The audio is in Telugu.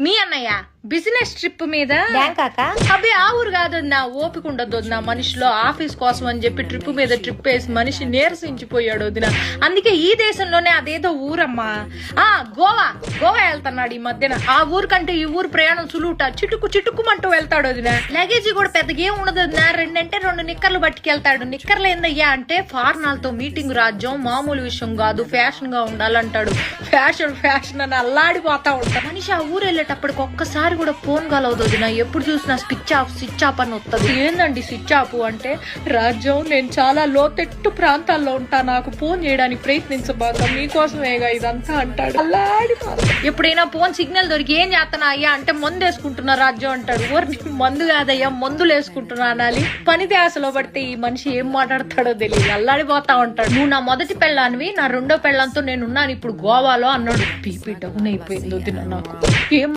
మీ అన్నయ్య బిజినెస్ ట్రిప్ మీద అబ్బే ఆ ఊరు కాదు నా ఓపిక ఉండదు నా మనిషిలో ఆఫీస్ కోసం అని చెప్పి ట్రిప్ మీద ట్రిప్ వేసి మనిషి నీరసించిపోయాడు వదిన. అందుకే ఈ దేశంలోనే అదేదో ఊరమ్మా గోవా వెళ్తున్నాడు ఈ మధ్యన. ఆ ఊరు కంటే ఈ ఊరు ప్రయాణం సులువుట చిటుక్కుమంటూ వెళ్తాడు వదిన. లగేజీ కూడా పెద్దగా ఏం ఉండదు వదిన. రెండు నిక్కర్లు పట్టుకెళ్తాడు. నిక్కర్లు ఏందయ్యా అంటే ఫారినర్లతో మీటింగ్ రాజ్యం మామూలు విషయం కాదు, ఫ్యాషన్ గా ఉండాలంటాడు. ఫ్యాషన్ అని అల్లాడిపోతా ఉంటాడు మనిషి. ఆ ఊరు వెళ్ళేటప్పటికి ఒక్కసారి కూడా ఫోన్ కలవదు వదిన. ఎప్పుడు చూసినా స్విచ్ ఆఫ్ అని వస్తుంది. ఏందండి స్విచ్ ఆఫ్ అంటే? రాజ్యం నేను చాలా లోతెట్టు ప్రాంతాల్లో ఉంటా, నాకు ఫోన్ చేయడానికి ప్రయత్నించబాక, మీకోసమేగా ఇదంతా అంటాడు. ఎప్పుడైనా ఫోన్ సిగ్నల్ దొరికి ఏం చేస్తానా అయ్యా అంటే మందు వేసుకుంటున్నా రాజ్యం అంటాడు. మందు కాదయ్యా మందులు వేసుకుంటున్నా అనాలి. పని ధ్యాసలో పడితే ఈ మనిషి ఏం మాట్లాడతాడో తెలియదు, అల్లాడిపోతా ఉంటాడు. నువ్వు నా మొదటి పెళ్ళానివి, నా రెండో పెళ్ళంతో నేనున్నాను ఇప్పుడు గోవాలో అన్నాడు. బీపీ డౌన్ అయిపోయింది వదిన నాకు. ఏం